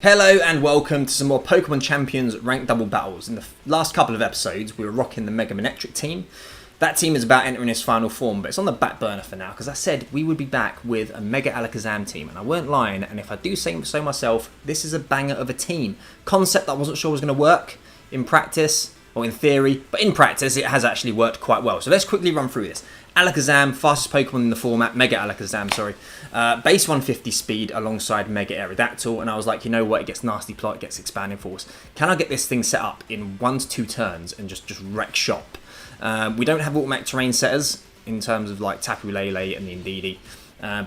Hello and welcome to some more Pokemon Champions ranked double battles. In the last couple of episodes we were rocking the Mega Milotic team. That team is about entering its final form, but it's on the back burner for now because I said we would be back with a Mega Alakazam team, and I weren't lying, and if I do say so myself, this is a banger of a team. Concept that I wasn't sure was going to work in practice, or in theory, but in practice it has actually worked quite well. So let's quickly run through this. Alakazam, fastest Pokemon in the format, Mega Alakazam, sorry. Base 150 speed alongside Mega Aerodactyl, and I was like, you know what, it gets Nasty Plot, it gets Expanding Force. Can I get this thing set up in 1 to 2 turns and just wreck shop? We don't have automatic terrain setters in terms of like Tapu Lele and the Indeedee,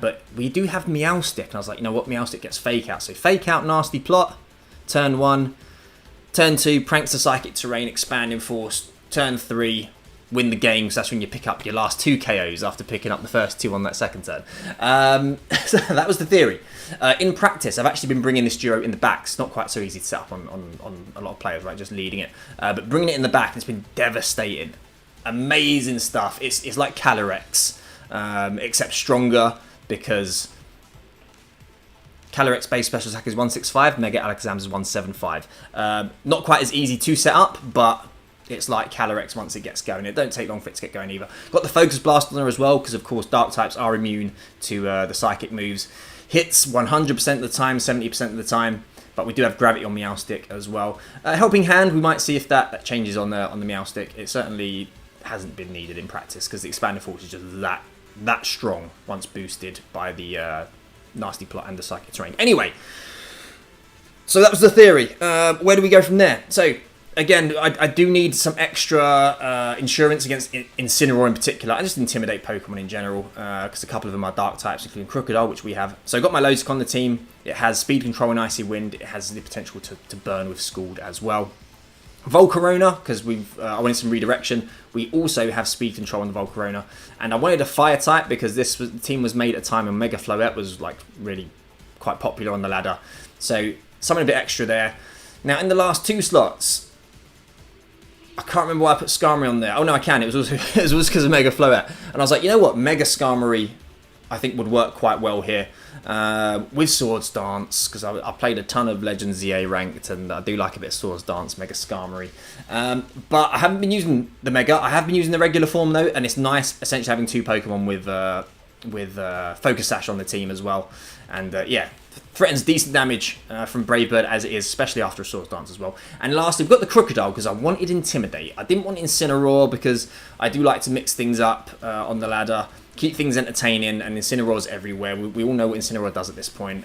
but we do have Meowstic, and I was like, you know what, Meowstic gets Fake Out. So Fake Out, Nasty Plot, turn 1, turn 2, Prankster Psychic Terrain, Expanding Force, turn 3, win the game, because that's when you pick up your last 2 KOs after picking up the first 2 on that second turn. So that was the theory. In practice, I've actually been bringing this duo in the back. It's not quite so easy to set up on a lot of players, right? Just leading it. But bringing it in the back, it's been devastating. Amazing stuff. It's like Calyrex, except stronger, because Calyrex base special attack is 165, Mega Alakazam is 175. Not quite as easy to set up, but it's like Calyrex once it gets going. It don't take long for it to get going either. Got the Focus Blast on there as well, because of course Dark types are immune to the Psychic moves. Hits 100% of the time, 70% of the time, but we do have Gravity on Meowstic as well. Helping Hand, we might see if that changes on the Meowstic. It certainly hasn't been needed in practice, because the Expanding Force is just that strong once boosted by the Nasty Plot and the Psychic Terrain. Anyway, so that was the theory. Where do we go from there? So, again, I do need some extra insurance against Incineroar in particular, and just intimidate Pokemon in general, because a couple of them are Dark types, including Crocodile, which we have. So I got my Milotic on the team. It has Speed Control and Icy Wind. It has the potential to burn with Scald as well. Volcarona, because I wanted some redirection. We also have Speed Control on the Volcarona, and I wanted a Fire type because the team was made at a time when Mega Floette was like really quite popular on the ladder. So something a bit extra there. Now in the last 2 slots, I can't remember why I put Skarmory on there. Oh no, I can. It was also because of Mega Floette. And I was like, you know what? Mega Skarmory, I think, would work quite well here. With Swords Dance, because I played a ton of Legends ZA ranked, and I do like a bit of Swords Dance, Mega Skarmory. But I haven't been using the Mega. I have been using the regular form though, and it's nice essentially having 2 Pokemon with Focus Sash on the team as well. And yeah, threatens decent damage from Brave Bird as it is, especially after a Swords Dance as well. And lastly, we've got the Crocodile, because I wanted Intimidate. I didn't want Incineroar, because I do like to mix things up on the ladder, keep things entertaining, and Incineroar's everywhere. We all know what Incineroar does at this point,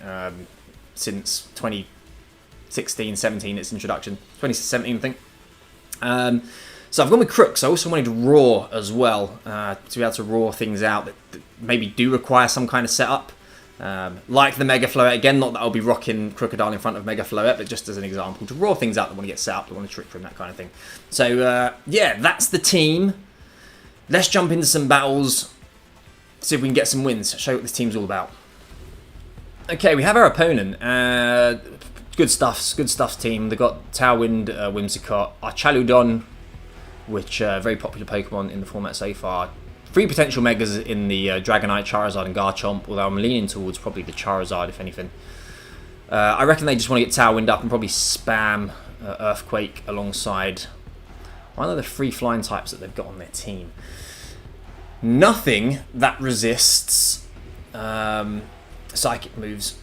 since 2016, 17, its introduction. 2017, I think. So I've gone with Crooks. I also wanted Roar as well, to be able to roar things out that maybe do require some kind of setup. Like the Mega Floette, again, not that I'll be rocking Crocodile in front of Mega Floette, but just as an example, to roar things out that want to get set up, that want to trick from, that kind of thing. So yeah, that's the team. Let's jump into some battles, see if we can get some wins, show what this team's all about. Okay, we have our opponent. Good stuff's team. They've got Tailwind, Whimsicott, Archaludon, which very popular Pokemon in the format so far. 3 potential Megas in the Dragonite, Charizard and Garchomp, although I'm leaning towards probably the Charizard, if anything. I reckon they just want to get Tailwind up and probably spam Earthquake alongside one of the 3 flying types that they've got on their team. Nothing that resists Psychic moves.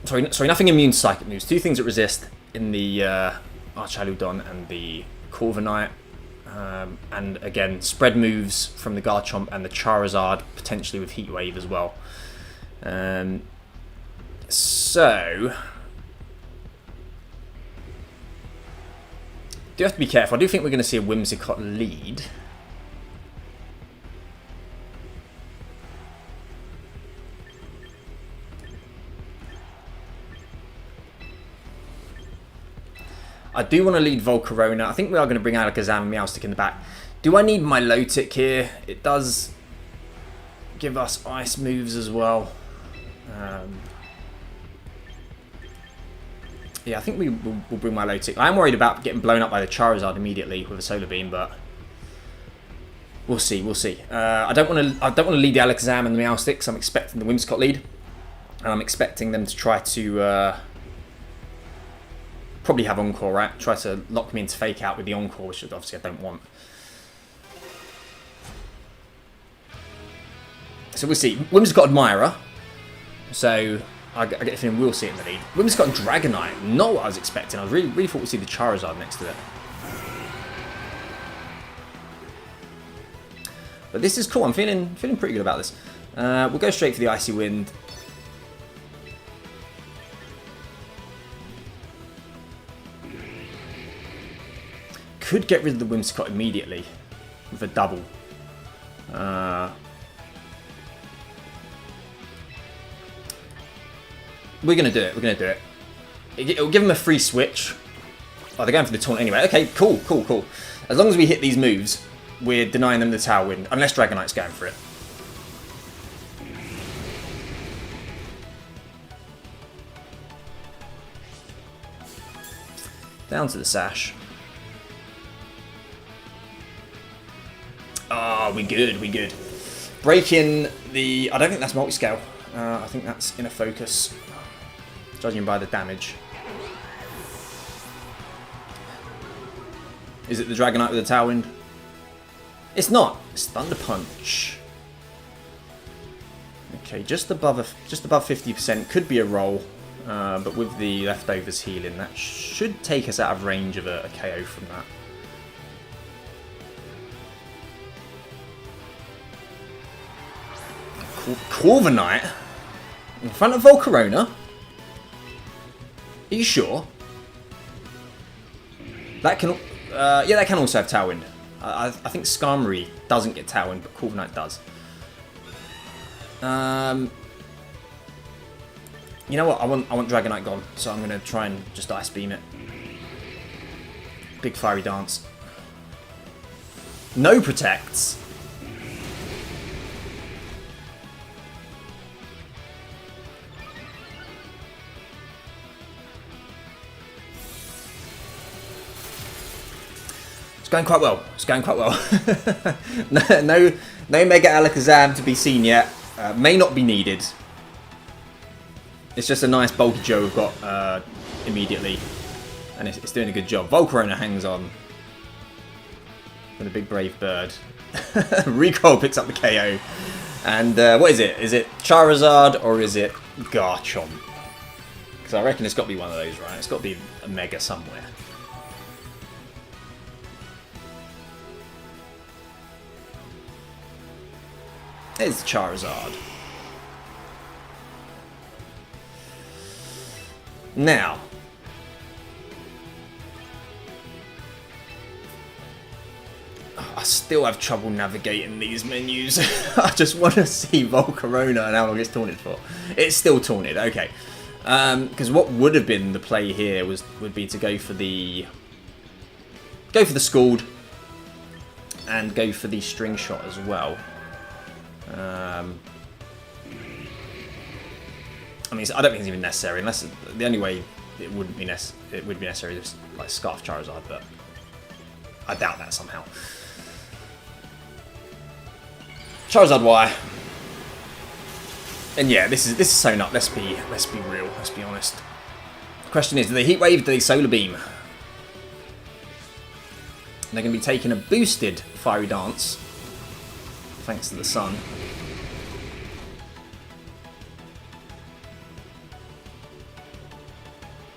Sorry, nothing immune to Psychic moves. 2 things that resist in the Archaludon and the Corviknight. And again, spread moves from the Garchomp and the Charizard, potentially with Heat Wave as well. So do have to be careful. I do think we're going to see a Whimsicott lead. I do want to lead Volcarona. I think we are going to bring Alakazam and Meowstic in the back. Do I need Milotic here? It does give us ice moves as well. Yeah, I think we'll bring Milotic. I am worried about getting blown up by the Charizard immediately with a Solar Beam, but we'll see. We'll see. I don't want to lead the Alakazam and the Meowstic, so I'm expecting the Whimsicott lead, and I'm expecting them to try to Probably have Encore, right? Try to lock me into Fake Out with the Encore, which obviously I don't want. So we'll see. Wim's got Admirer. So I get the feeling we'll see it in the lead. Wim's got Dragonite. Not what I was expecting. I really thought we'd see the Charizard next to it. But this is cool. I'm feeling pretty good about this. We'll go straight for the Icy Wind. Could get rid of the Whimsicott immediately with a double. We're going to do it. We're going to do it. It'll give him a free switch. Oh, they're going for the taunt anyway. Okay, cool. As long as we hit these moves, we're denying them the Tailwind. Unless Dragonite's going for it. Down to the Sash. Ah, we good. Breaking the... I don't think that's multi-scale. I think that's inner focus. Judging by the damage. Is it the Dragonite with the Tailwind? It's not. It's Thunder Punch. Okay, just above 50% could be a roll, but with the leftovers healing, that should take us out of range of a KO from that. Corviknight in front of Volcarona. Are you sure? That can, yeah, that can also have Tailwind. I think Skarmory doesn't get Tailwind, but Corviknight does. You know what? I want Dragonite gone, so I'm gonna try and just Ice Beam it. Big Fiery Dance. No protects. It's going quite well. It's going quite well. no Mega Alakazam to be seen yet. May not be needed. It's just a nice bulky Joe we've got immediately. And it's doing a good job. Volcarona hangs on. With a big brave bird. Recoil picks up the KO. And what is it? Is it Charizard or is it Garchomp? Because I reckon it's got to be one of those, right? It's got to be a Mega somewhere. There's Charizard. Now, I still have trouble navigating these menus. I just want to see Volcarona and how long it's taunted for. It's still taunted, okay. Because what would have been the play here would be to go for the Scald and go for the String Shot as well. I mean, I don't think it's even necessary, unless the only way it would be necessary is like Scarf Charizard, but I doubt that somehow. Charizard Y, and yeah, this is sewn up. Let's be real. Let's be honest. The question is, do they Heat Wave? Do they Solar Beam? And they're going to be taking a boosted Fiery Dance, thanks to the sun.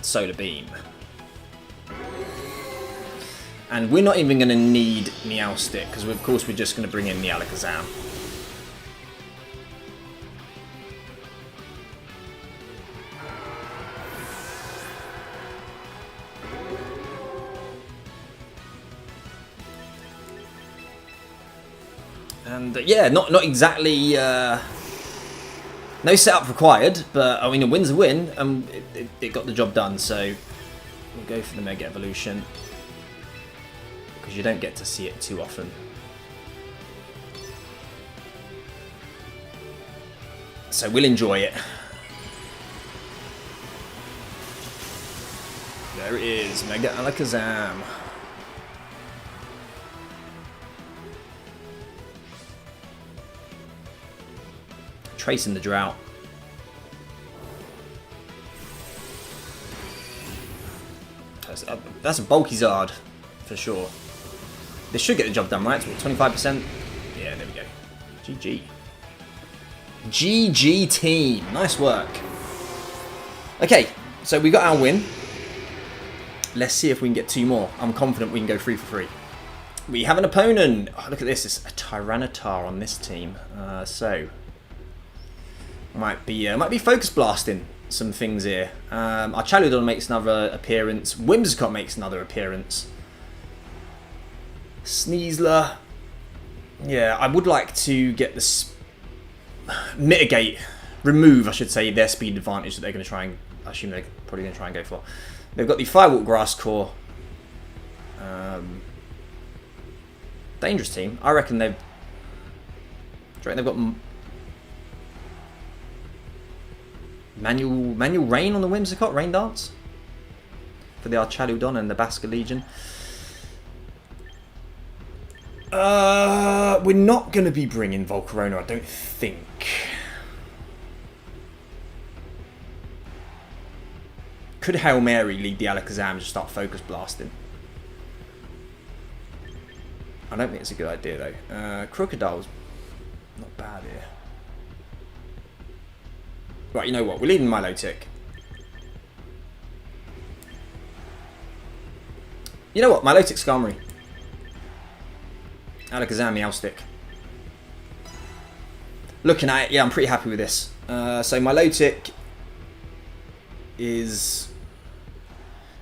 Solar Beam. And we're not even going to need Meowstic, because of course we're just going to bring in the Alakazam. And yeah, not exactly... no setup required, but I mean, a win's a win, and it got the job done, so we'll go for the Mega Evolution, because you don't get to see it too often. So we'll enjoy it. There it is, Mega Alakazam. Tracing the Drought. That's a bulky Zard, for sure. This should get the job done, right? So 25%. Yeah, there we go. GG. GG team. Nice work. Okay, so we got our win. Let's see if we can get 2 more. I'm confident we can go 3 for 3. We have an opponent. Oh, look at this. It's a Tyranitar on this team. So might be focus blasting some things here. Our Charizard makes another appearance. Whimsicott makes another appearance. Sneasler. Yeah, I would like to get this remove, I should say, their speed advantage that they're going to try and. I assume they're probably going to try and go for. They've got the Firewalk Grass Core. Dangerous team. I reckon they've. Do you reckon they've got manual rain on the Whimsicott, rain dance for the Archaludon and the Basker Legion. We're not going to be bringing Volcarona, I don't think. Could Hail Mary lead the Alakazam and just start focus blasting? I don't think it's a good idea though. Crocodile's not bad here. Right, you know what? We're leading Milotic. You know what? Milotic Skarmory. Alakazam, Meowstic. Looking at it, yeah, I'm pretty happy with this. So Milotic is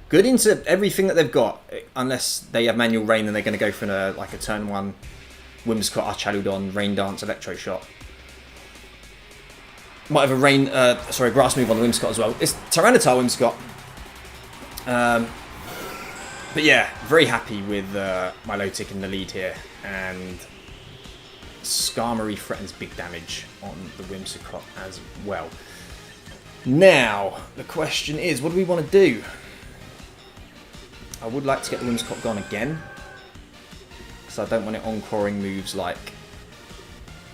good into everything that they've got, unless they have manual rain, then they're going to go for like a turn 1 Whimsicott, Archaludon, Rain Dance, Electro Shot. Might have a grass move on the Whimsicott as well. It's Tyranitar Whimsicott. But yeah, very happy with Milotic in the lead here, and Skarmory threatens big damage on the Whimsicott as well. Now, the question is, what do we want to do? I would like to get the Whimsicott gone again, because I don't want it encoring moves like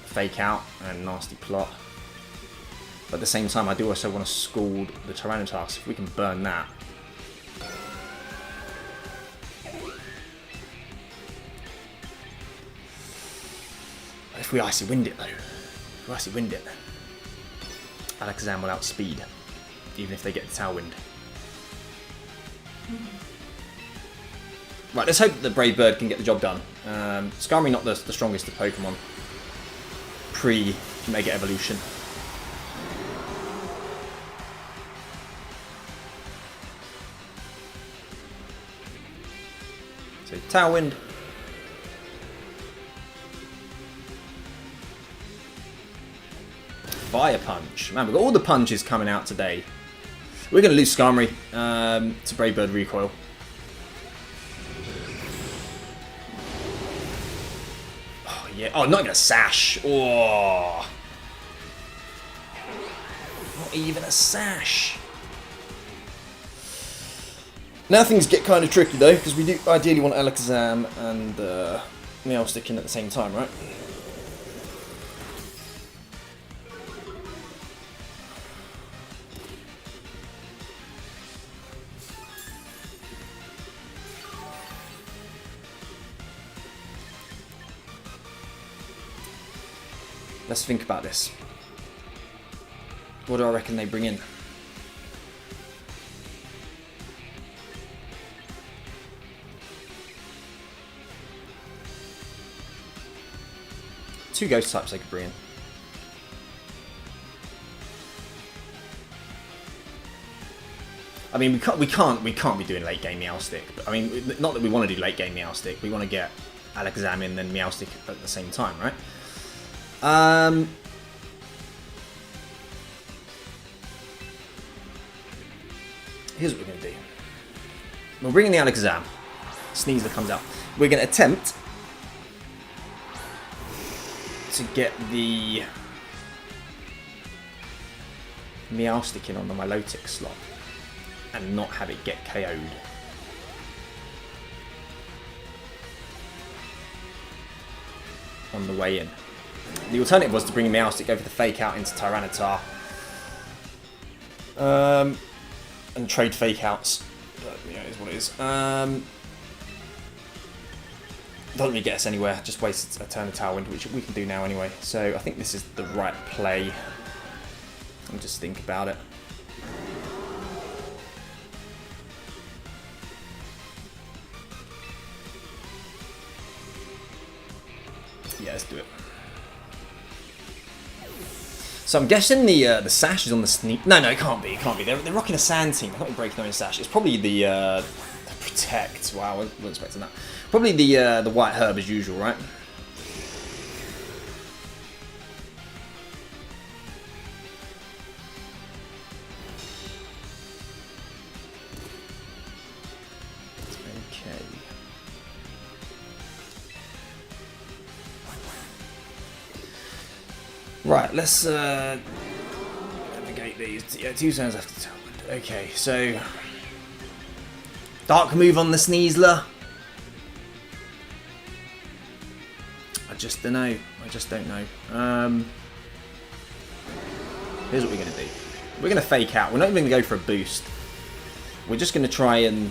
Fake Out and Nasty Plot. But at the same time, I do also want to scald the Tyranitar, so if we can burn that. If we Icy Wind it though, if we Icy Wind it, Alakazam will outspeed, even if they get the Tailwind. Right, let's hope that the Brave Bird can get the job done. Skarmory not the strongest of Pokemon pre-Mega Evolution. So Tailwind. Fire Punch. Man, we've got all the punches coming out today. We're going to lose Skarmory to Brave Bird Recoil. Oh, yeah. Oh, not even a Sash. Oh. Not even a Sash. Now things get kind of tricky though, because we do ideally want Alakazam and Meowstic in at the same time, right? Let's think about this. What do I reckon they bring in? Two ghost types they could bring in. I mean, we can't be doing late game Meowstic. But I mean, not that we want to do late game Meowstic. We want to get Alakazam in, then Meowstic at the same time, right? Here's what we're going to do. We're bringing the Alakazam. Sneasler comes out. We're going to attempt to get the Meowstic in on the Milotic slot and not have it get KO'd. On the way in. The alternative was to bring Meowstic over the Fake Out into Tyranitar. And trade Fake Outs Yeah, it is what it is. Doesn't really get us anywhere. Just wastes a turn of Tailwind, which we can do now anyway. So I think this is the right play. I'll just think about it. Yeah, let's do it. So I'm guessing the sash is on the sneak. No, it can't be. It can't be. They're rocking a sand team. They can't be breaking their own sash. It's probably the protect. Wow, I wasn't expecting that. Probably the white herb as usual, right? Okay. Right, let's navigate these. Yeah, 2 turns after Tailwind. Okay, so dark move on the Sneasler. I just don't know. I just don't know. Here's what we're going to do. We're going to fake out. We're not even going to go for a boost. We're just going to try and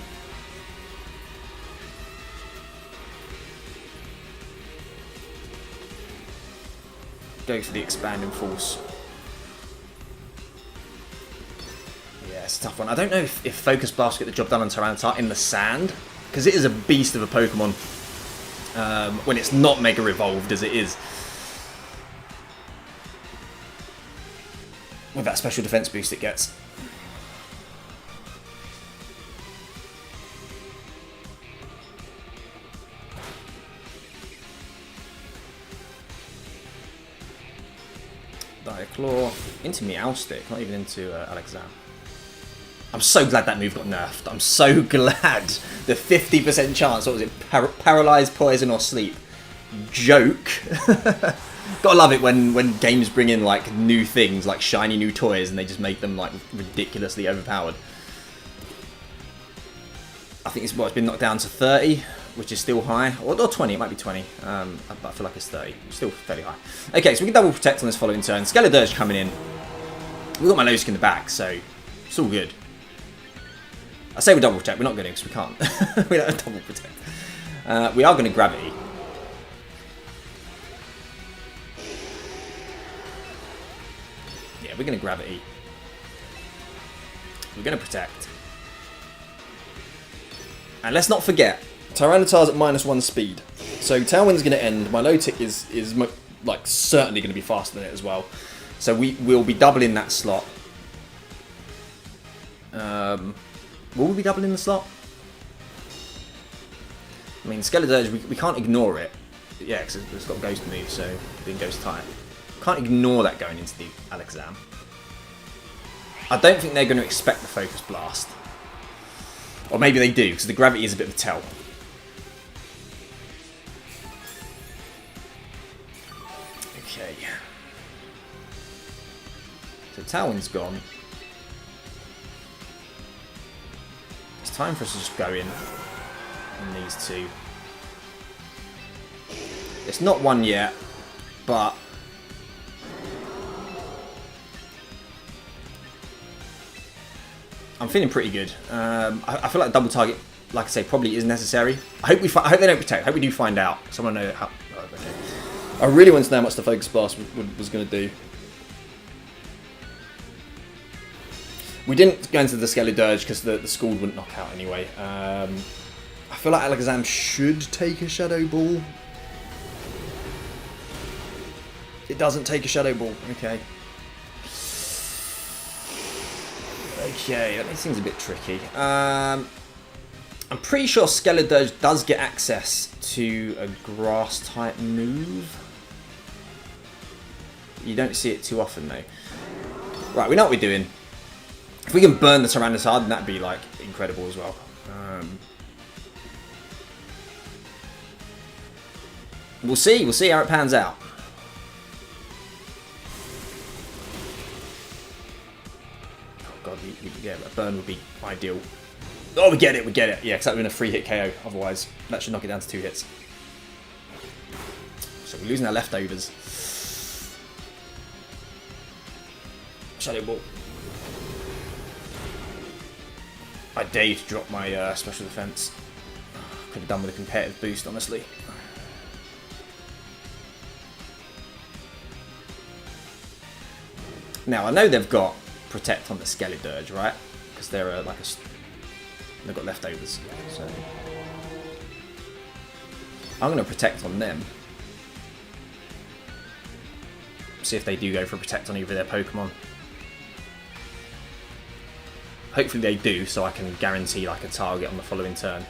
go for the expanding force. Yeah, it's a tough one. I don't know if Focus Blast will get the job done on Tyranitar in the sand, because it is a beast of a Pokemon when it's not Mega Evolved as it is. With that special defense boost it gets. Claw into Meowstic, not even into Alakazam. I'm so glad that move got nerfed. I'm so glad. The 50% chance, what was it? Paralyzed, poison, or sleep. Joke. Gotta love it when games bring in like new things, like shiny new toys, and they just make them like ridiculously overpowered. I think it's been knocked down to 30. Which is still high, or 20, it might be 20, but I feel like it's 30, still fairly high. Okay, so we can double protect on this following turn. Skeledirge coming in. We've got Milotic in the back, so it's all good. I say we double protect, we're not going to because we can't. We don't double protect. We are going to Gravity. Yeah, we're going to Gravity. We're going to protect. And let's not forget, Tyranitar's at -1 speed, so Tailwind's going to end. Milotic is like certainly going to be faster than it as well, so we will be doubling that slot. Will we be doubling the slot? I mean, Skeledirge, we can't ignore it. Yeah, because it's got Ghost move, so being Ghost type, can't ignore that going into the Alakazam. I don't think they're going to expect the Focus Blast, or maybe they do because the Gravity is a bit of a tell. Okay, so Tailwind's gone. It's time for us to just go in on these two. It's not one yet, but I'm feeling pretty good. I feel like double target, like I say, probably is necessary. I hope they don't protect. I hope we do find out. Someone know how. Oh, okay. I really want to know how much the Focus Blast was going to do. We didn't go into the Skeledirge because the Scald wouldn't knock out anyway. I feel like Alakazam should take a Shadow Ball. It doesn't take a Shadow Ball. Okay. Okay, that seems a bit tricky. I'm pretty sure Skeledirge does get access to a Grass type move. You don't see it too often though. Right, we know what we're doing. If we can burn the Tyranitar, then that'd be like incredible as well. We'll see how it pans out. Oh god, yeah, a burn would be ideal. Oh, we get it. Yeah, because that would have been a 3-hit KO otherwise. That should knock it down to 2 hits. So we're losing our leftovers. Shadow Ball. I dare you to drop my special defense. Could have done with a competitive boost, honestly. Now I know they've got protect on the Skeledirge, right? Because they're they've got leftovers. So I'm going to protect on them. See if they do go for protect on either of their Pokemon. Hopefully they do, so I can guarantee like a target on the following turn.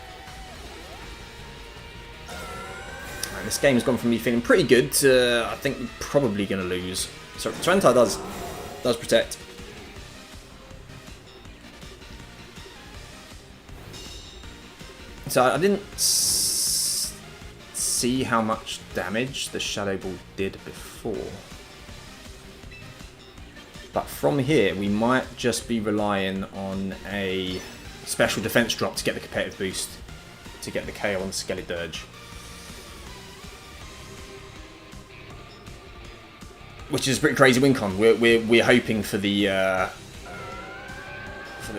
Right, this game's gone from me feeling pretty good to I think we're probably going to lose. So Tyranitar does protect. So I didn't see how much damage the Shadow Ball did before. But from here, we might just be relying on a special defense drop to get the competitive boost, to get the KO on Skeledirge. Which is a pretty crazy win con. We're hoping for the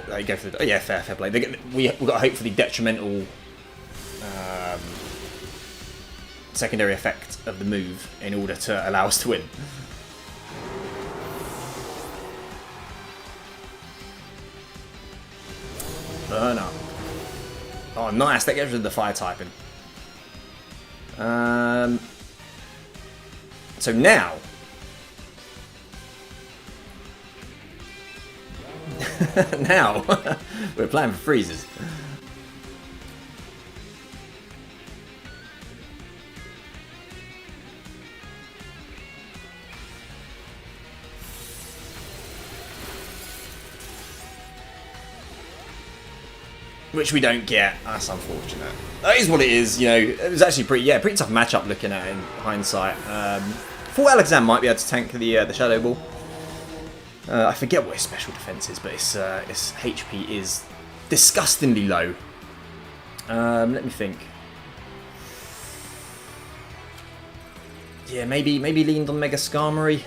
they go for the, oh yeah, fair play. We've got to hope for the detrimental secondary effect of the move in order to allow us to win. Burn up. Oh, nice. That gets rid of the fire typing. So now. Now. We're playing for freezes. Which we don't get. That's unfortunate. That is what it is, you know. It was actually pretty tough matchup looking at it in hindsight. Thought Alakazam might be able to tank the Shadow Ball. I forget what his special defense is, but his HP is disgustingly low. Let me think. Yeah, maybe leaned on Mega Skarmory.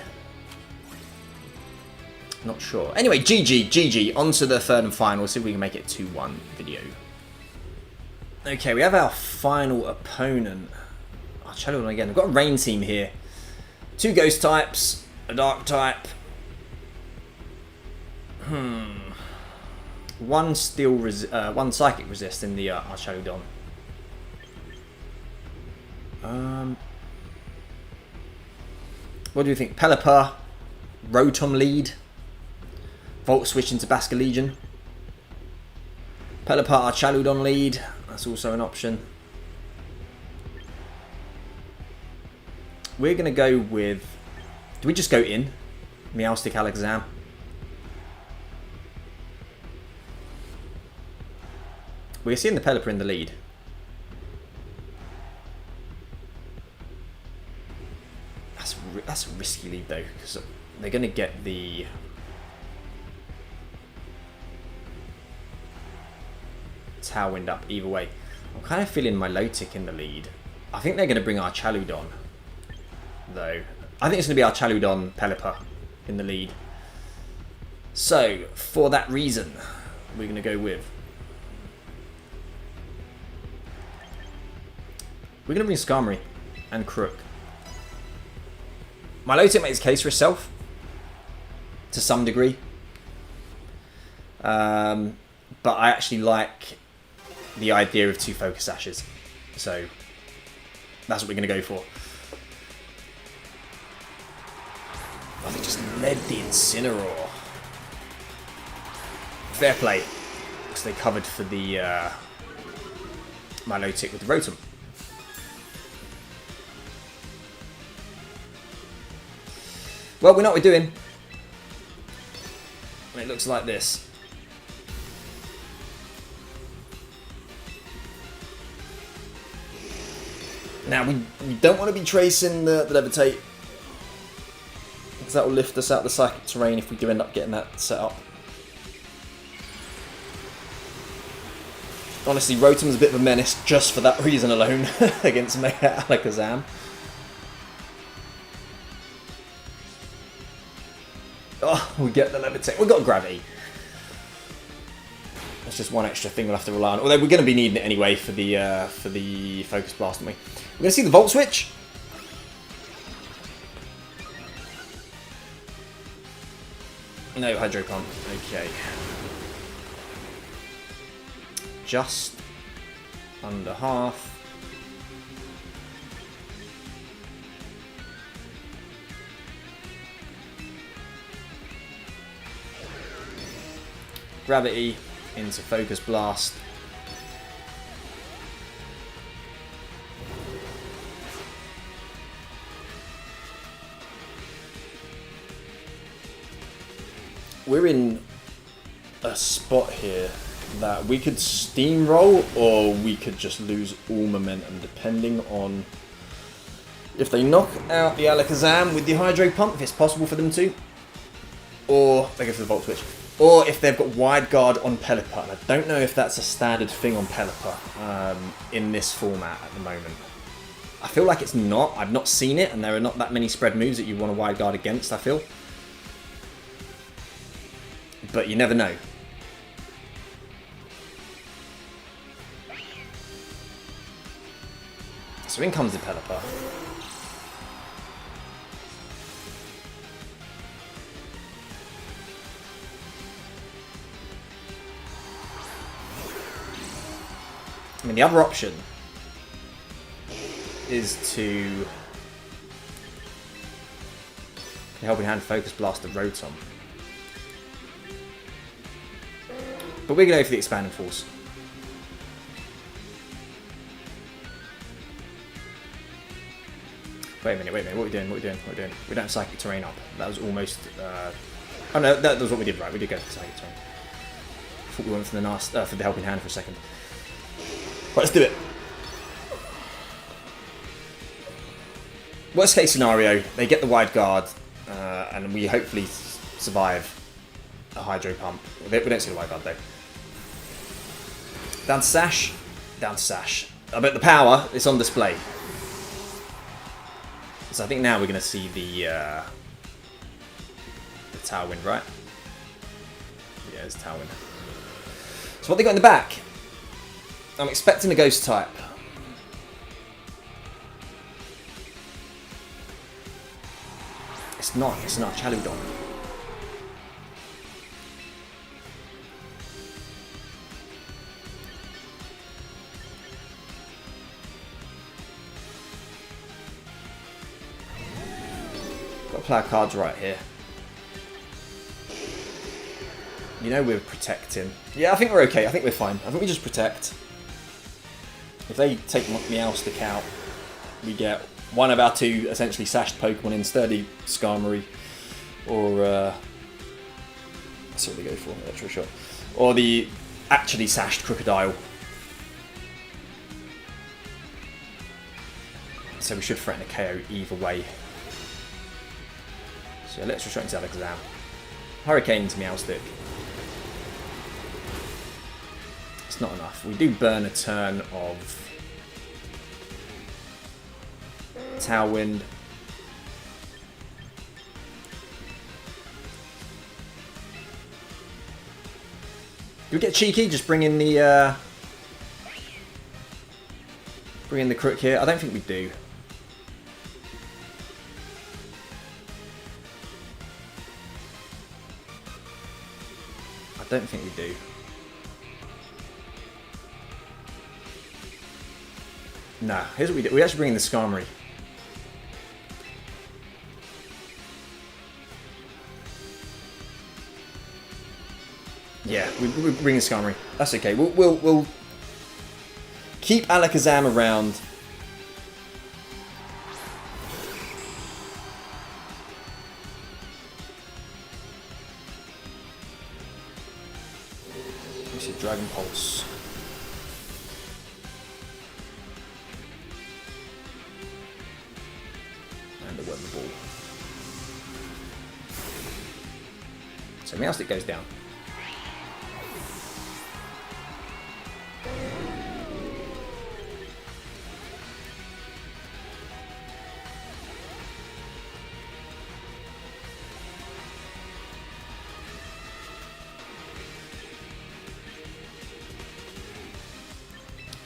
Not sure. Anyway, GG. On to the third and final. See if we can make it 2-1 video. Okay, we have our final opponent. Oh, Charizard again. We've got a Rain team here. 2 Ghost types, a Dark type. 1 Steel, 1 Psychic resist in the Archaludon. What do you think? Pelipper, Rotom lead. Volt switch into Basculegion. Pelipper, Archaludon lead. That's also an option. We're going to go with... Do we just go in? Meowstic Alakazam. We're seeing the Pelipper in the lead. That's a risky lead though, because they're going to get the... Tailwind up either way. I'm kind of feeling Milotic in the lead. I think they're going to bring our Chaludon, though. I think it's going to be our Chaludon Pelipper in the lead. So, for that reason, we're going to go with... We're going to bring Skarmory and Crook. Milotic makes a case for itself, to some degree. But I actually like the idea of 2 Focus Ashes. So, that's what we're going to go for. Oh, they just led the Incineroar. Fair play. Because they covered for the Milotic with the Rotom. Well, we know what we're doing. And it looks like this. Now, we don't want to be tracing the Levitate, because that will lift us out of the Psychic Terrain if we do end up getting that set up. Honestly, Rotom's a bit of a menace just for that reason alone against Mega Alakazam. Oh, we get the Levitate. We've got Gravity. That's just one extra thing we'll have to rely on. Although we're going to be needing it anyway for the Focus Blast, aren't we? We're going to see the Volt Switch. No Hydro Pump. Okay. Just under half. Gravity into Focus Blast. We're in a spot here that we could steamroll or we could just lose all momentum depending on if they knock out the Alakazam with the Hydro Pump, if it's possible for them to, or they go for the Volt Switch. Or if they've got Wide Guard on Pelipper, and I don't know if that's a standard thing on Pelipper in this format at the moment. I feel like it's not. I've not seen it, and there are not that many spread moves that you want to Wide Guard against, I feel. But you never know. So in comes the Pelipper. I mean, the other option is to Helping Hand Focus Blast the Rotom. But we're going to go for the Expanding Force. Wait a minute, what are we doing? We don't have Psychic Terrain up. That was almost... Oh no, that was what we did, right? We did go for Psychic Terrain. I thought we went for the, for the Helping Hand for a second. Right, let's do it. Worst case scenario, they get the Wide Guard, and we hopefully survive a Hydro Pump. We don't see the Wide Guard though. Down to Sash. Down to Sash. I bet the power is on display. So I think now we're going to see the Tailwind, right? Yeah, it's Tailwind. So what they got in the back? I'm expecting a Ghost type. It's not Chaludon. Got to play our cards right here. You know we're protecting. Yeah, I think we're okay. I think we're fine. I think we just protect. If they take Meowstic out, we get one of our two essentially sashed Pokemon in Sturdy Skarmory, or that's what they go for, Electro Shot, or the actually sashed Crocodile. So we should threaten a KO either way. So Electro Shot into Alakazam, Hurricane into Meowstic. It's not enough. We do burn a turn of Tailwind. Do we get cheeky? Just bring in the Crook here. I don't think we do. I don't think we do. No, here's what we do. We actually bring in the Skarmory. Yeah, we bring in Skarmory. That's okay. We'll keep Alakazam around. We see Dragon Pulse. And the Weather Ball. So Meowstic goes down.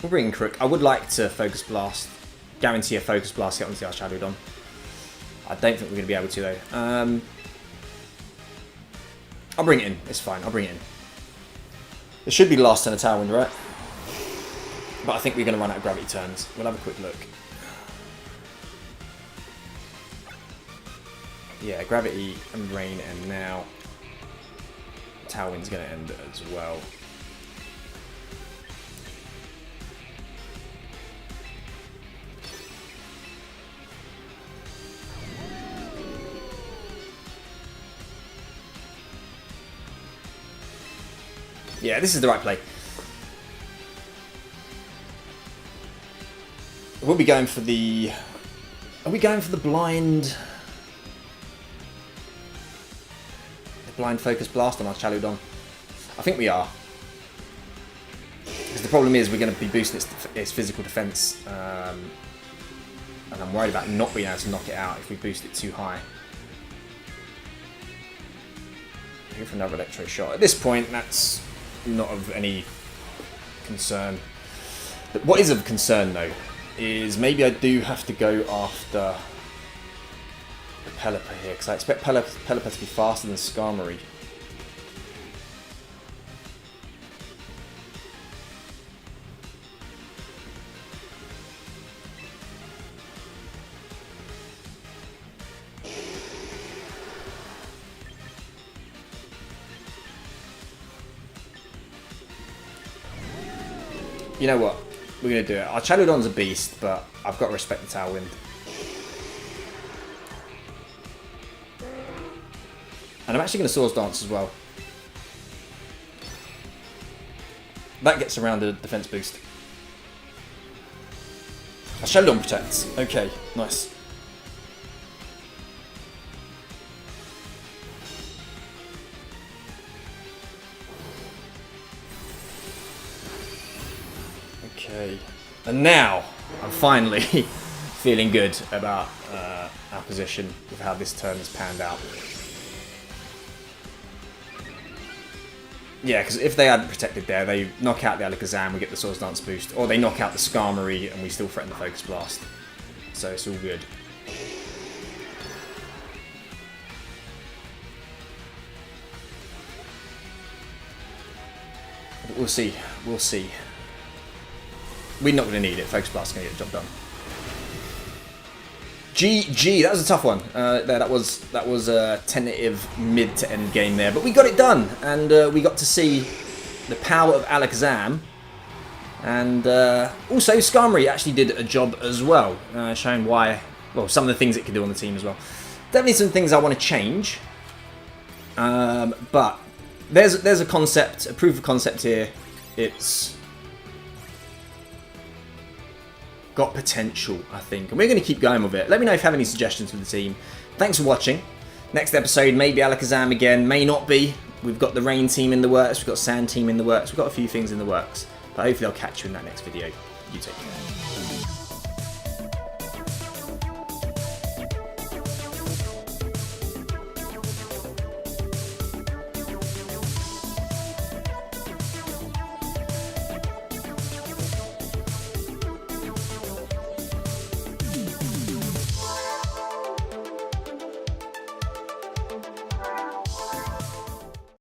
We'll bring in Crook. I would like to Focus Blast. Guarantee a Focus Blast hit onto our Shadowdon. I don't think we're going to be able to, though. I'll bring it in. It's fine. I'll bring it in. It should be the last turn of Tailwind, right? But I think we're going to run out of Gravity turns. We'll have a quick look. Yeah, Gravity and Rain end now. Tailwind's going to end as well. Yeah, this is the right play. We'll be going for the... Are we going for the blind... The blind Focus Blast on our Chaludon? I think we are. Because the problem is we're going to be boosting its physical defense. And I'm worried about not being able to knock it out if we boost it too high. Go for another Electro Shot. At this point, that's not of any concern. But what is of concern, though, is maybe I do have to go after the Pelipper here, because I expect Pelipper to be faster than Skarmory. You know what? We're going to do it. Our Chaludon's a beast, but I've got to respect the Tailwind. And I'm actually going to Swords Dance as well. That gets around the defense boost. Our Chaludon protects. Okay, nice. Okay, and now I'm finally feeling good about our position with how this turn has panned out. Yeah, because if they hadn't protected there, they knock out the Alakazam, we get the Swords Dance boost, or they knock out the Skarmory and we still threaten the Focus Blast. So it's all good. But we'll see, we'll see. We're not going to need it. Focus Blast is going to get the job done. GG. That was a tough one. That was a tentative mid to end game there, but we got it done, and we got to see the power of Alakazam, and also Skarmory actually did a job as well, showing why. Well, some of the things it could do on the team as well. Definitely some things I want to change, but there's a concept, a proof of concept here. It's got potential, I think, and we're going to keep going with it. Let me know if you have any suggestions for the team. Thanks for watching. Next episode, maybe Alakazam again, may not be. We've got the Rain team in the works, we've got Sand team in the works, we've got a few things in the works, but hopefully I'll catch you in that next video. You take care.